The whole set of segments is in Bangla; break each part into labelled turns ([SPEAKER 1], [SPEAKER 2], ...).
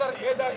[SPEAKER 1] सर ये दोनों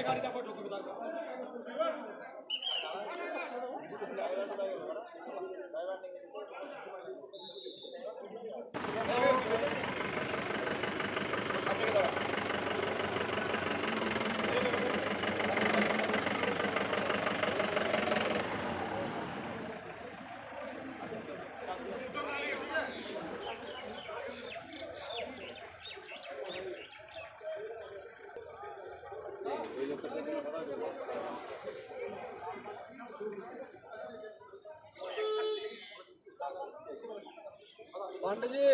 [SPEAKER 1] गाड़ी का फोटो पांडे जी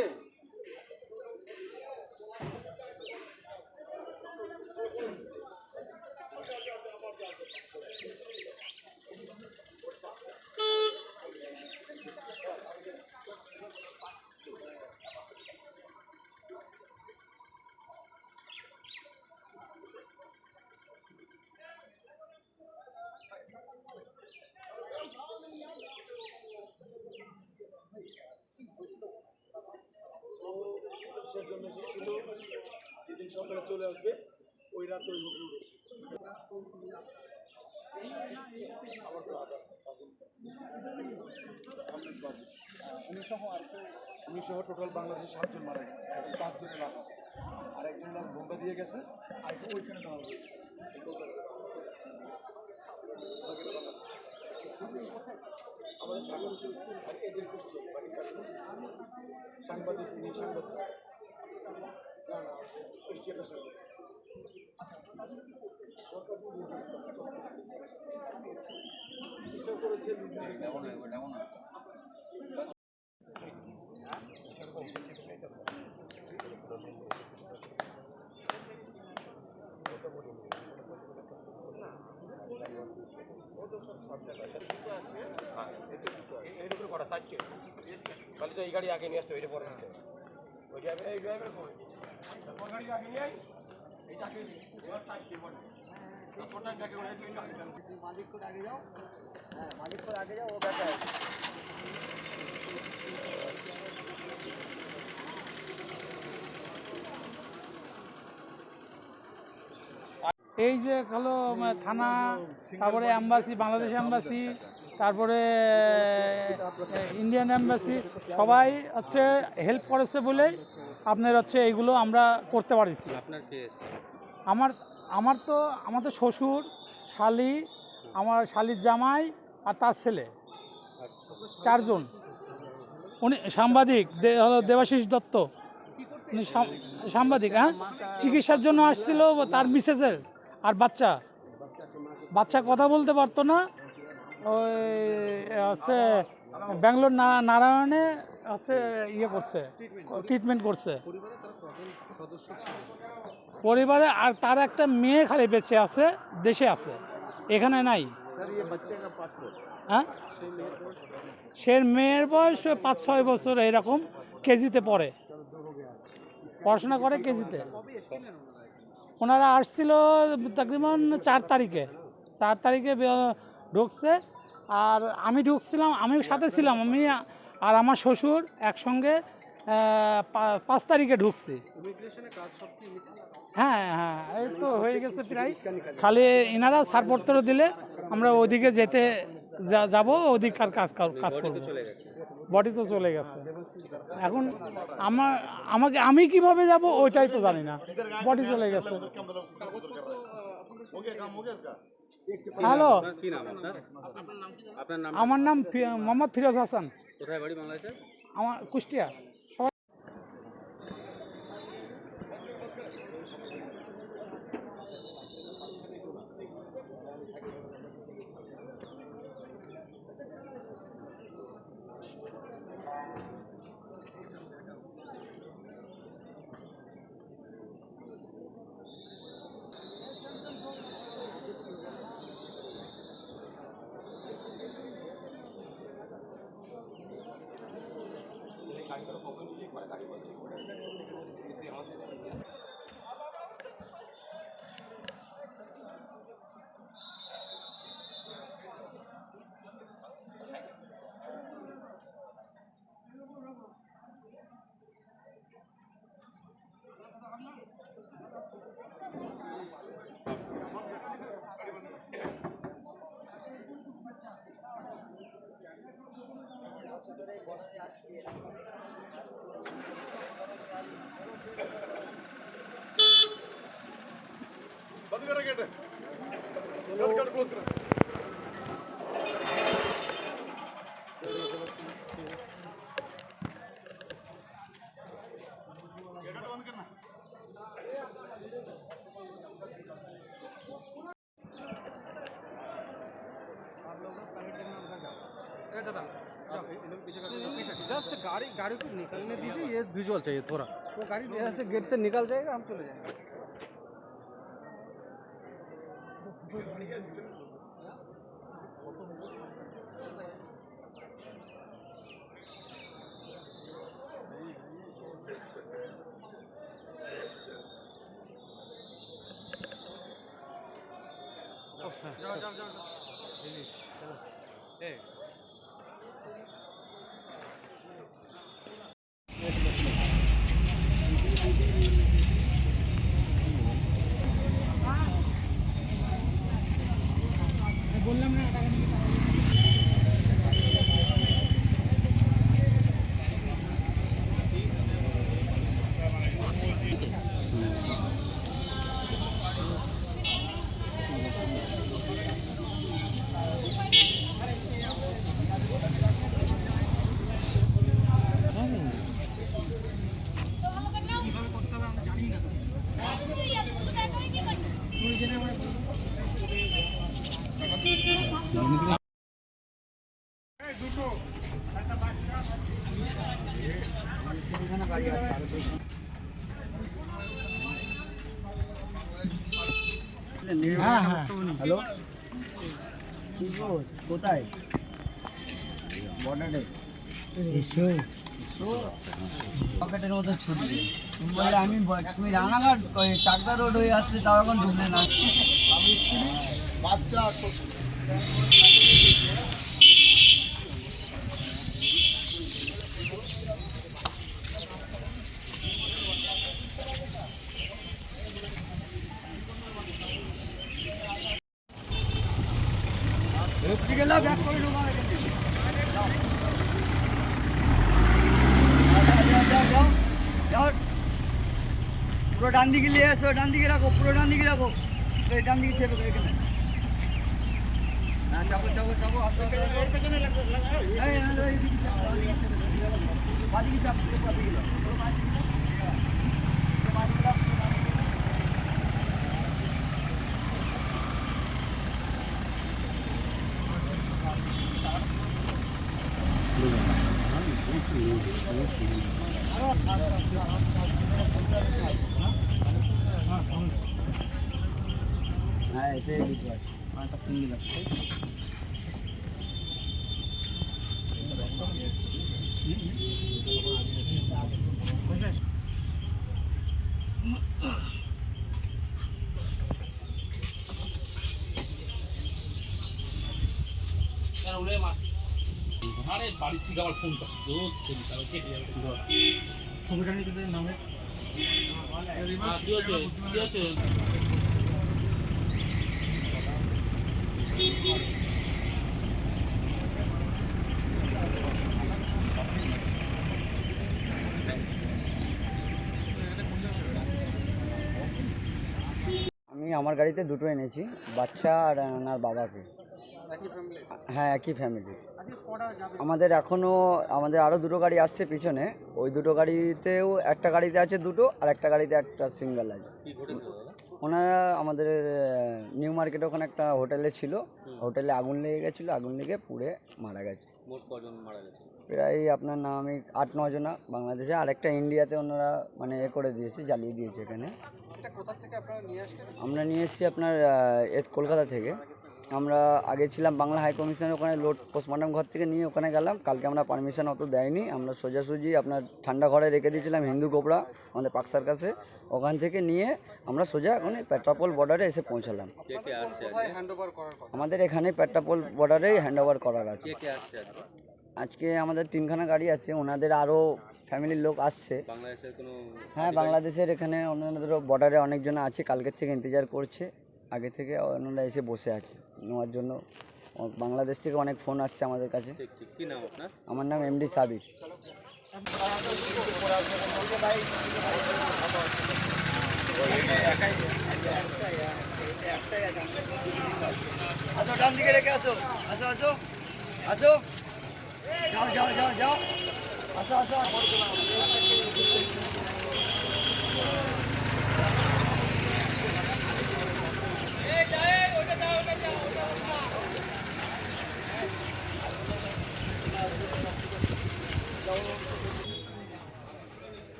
[SPEAKER 1] জন্য এসেছিল যেদিন সকালে চলে আসবে ওই রাত ওই হোটেল উঠেছে আমার উনি সহ টোটাল বাংলাদেশে 7 জন মারা গেছে, 5 জনের লাভ আছে, আর একজন লাভ ভোঙ্গা দিয়ে গেছে, আর ওইখানে দেওয়া হয়েছে। আমাদের ঢাকা আর এদের গোষ্ঠী সাংবাদিক উনি সাংবাদিক না না কুষ্টিয়াটা সাংবাদিক করেছে খালি তো এই গাড়ি আগে নিয়ে আসতে ওইটা পরে ওই ড্রাইভার এই ড্রাইভার গাড়ি আগে নিয়ে এইটাকে মালিক করে আগে যাও, হ্যাঁ মালিক করে আগে যাও, ও ব্যাটা
[SPEAKER 2] এই যে হলো থানা, তারপরে অ্যাম্বাসি, বাংলাদেশ অ্যাম্বাসি, তারপরে ইন্ডিয়ান অ্যাম্বাসি সবাই হচ্ছে হেল্প করেছে বলেই আপনার হচ্ছে এইগুলো আমরা করতে পারছি।
[SPEAKER 3] আপনার কেস
[SPEAKER 2] আমার তো শ্বশুর, শালি, আমার শালির জামাই আর তার ছেলে, 4 জন। উনি সাংবাদিক, দেবাশিস দত্ত, উনি সাংবাদিক। হ্যাঁ, চিকিৎসার জন্য আসছিল তার মিসেসের, আর বাচ্চা কথা বলতে পারতো না, ওই হচ্ছে ব্যাঙ্গালোর নারায়ণে হচ্ছে ইয়ে করছে, ট্রিটমেন্ট করছে পরিবারে। আর তার একটা মেয়ে খালি বেঁচে আছে, দেশে আছে, এখানে নাই। হ্যাঁ, সে মেয়ের বয়স 5-6 বছর এরকম, কেজিতে পড়ে, পড়াশোনা করে কেজিতে। ওনারা আসছিল তকরিবান 4 তারিখে, 4 তারিখে ঢুকছে। আর আমি ঢুকছিলাম, আমিও সাথে ছিলাম, আমি আর আমার শ্বশুর একসঙ্গে 5 তারিখে ঢুকছি। হ্যাঁ হ্যাঁ, এই তো হয়ে গেছে প্রায়, খালি এনারা ছাড়পত্র দিলে আমরা ওদিকে যেতে যাব, ওদিককার কাজ করবো। বডি তো চলে গেছে, এখন আমি কিভাবে যাব ওইটাই তো জানি না, বডি চলে গেছে। হ্যালো, আমার নাম মোহাম্মদ ফিরোজ হাসান।
[SPEAKER 3] কোথায় বাড়ি বাংলাদেশে?
[SPEAKER 2] আমার কুষ্টিয়া।
[SPEAKER 3] जस्ट गाड़ी को निकलने दीजिए, ये विजुअल चाहिए थोड़ा। वो गाड़ी जैसे गेट से निकल जाएगा, हम चले जाएंगे। जाओ।
[SPEAKER 2] বললাম না টাকা দিতে। হ্যাঁ হ্যাঁ,
[SPEAKER 4] হ্যালো, কি বস, কোথায়? বর্ডারে এসো। তো পকেটের মতো ছুটবে, তুমি বললে তুমি রানাঘাট চাকদা রোড হয়ে আসলে তাও এখন ঢুকলে না।
[SPEAKER 1] বাচ্চা
[SPEAKER 4] ঢুকতে গেলে ব্যাক করে ঢোকা হয়ে গেছে। যাও, পুরো ডান দিকে নিয়ে এসো, ডান দিকে রাখো, পুরো ডান দিকে রাখো, এই ডান দিকে চেপে এখানে। হ্যাঁ, চাপো আস্তে আস্তে। এইদিকে চাপ, বাদিকে চাপ, বাদিকে যাও। হ্যাঁ, এটাই বুঝতে পারছি, একটা সিঙ্গেল আছে।
[SPEAKER 5] বাড়ির থেকে আমার ফোন করছে রোজ ফোন তাহলে কেটে যাবে ছবিটা নিতে দেন নামে কি আছে কি আছে
[SPEAKER 4] আমি আমার গাড়িতে দুটো এনেছি, বাচ্চা আর ওনার বাবাকে। হ্যাঁ, একই ফ্যামিলি। আমাদের এখনও আমাদের আরও দুটো গাড়ি আসছে পিছনে, ওই দুটো গাড়িতেও একটা গাড়িতে আছে দুটো আর একটা গাড়িতে একটা সিঙ্গেল আছে। ওনারা আমাদের নিউ মার্কেটে ওখানে একটা হোটেলে ছিল, হোটেলে আগুন লেগে গেছিলো, আগুন লেগে পুড়ে মারা গেছে।
[SPEAKER 3] মোট কজন মারা গেছে?
[SPEAKER 4] প্রায় আপনার নাম আমি 8-9 জনা বাংলাদেশে, আর একটা ইন্ডিয়াতে ওনারা মানে করে দিয়েছে, জ্বালিয়ে দিয়েছে। এখানে
[SPEAKER 3] এটা কোথা থেকে আপনারা নিয়ে আসলেন?
[SPEAKER 4] আমরা নিয়ে এসেছি আপনার কলকাতা থেকে। আমরা আগে ছিলাম বাংলা হাই কমিশনের ওখানে, লোড পোস্টমর্টম ঘর থেকে নিয়ে ওখানে গেলাম। কালকে আমরা পারমিশন অত দেয়নি, আমরা সোজাসুজি আপনার ঠান্ডা ঘরে রেখে দিয়েছিলাম হিন্দু কোবরা আমাদের পাকসার কাছে। ওখান থেকে নিয়ে আমরা সোজা এখন পেট্রাপোল বর্ডারে এসে পৌঁছালাম।
[SPEAKER 3] কোথায় হ্যান্ডওভার করার কথা?
[SPEAKER 4] আমাদের এখানে পেট্রাপোল বর্ডারেই হ্যান্ডওভার করার আছে।
[SPEAKER 3] কে কে আসছে আজকে?
[SPEAKER 4] আজকে আমাদের 3খানা গাড়ি আছে, ওনাদের আরও ফ্যামিলির লোক আসছে।
[SPEAKER 3] বাংলাদেশের কোনো?
[SPEAKER 4] হ্যাঁ, বাংলাদেশের এখানে ওনাদেরও বর্ডারে অনেকজন আছে, কালকের থেকে ইন্তজার করছে, আগে থেকে ওনারা এসে বসে আছে নেওয়ার জন্য। বাংলাদেশ থেকে অনেক ফোন আসছে আমাদের কাছে।
[SPEAKER 3] ঠিক ঠিক। কি নাম আপনার?
[SPEAKER 4] আমার নাম এমডি সাবির। আসো, ডান দিকে রেখে আসো, আসো আসো আসো, যাও যাও যাও যাও, আসো আসো।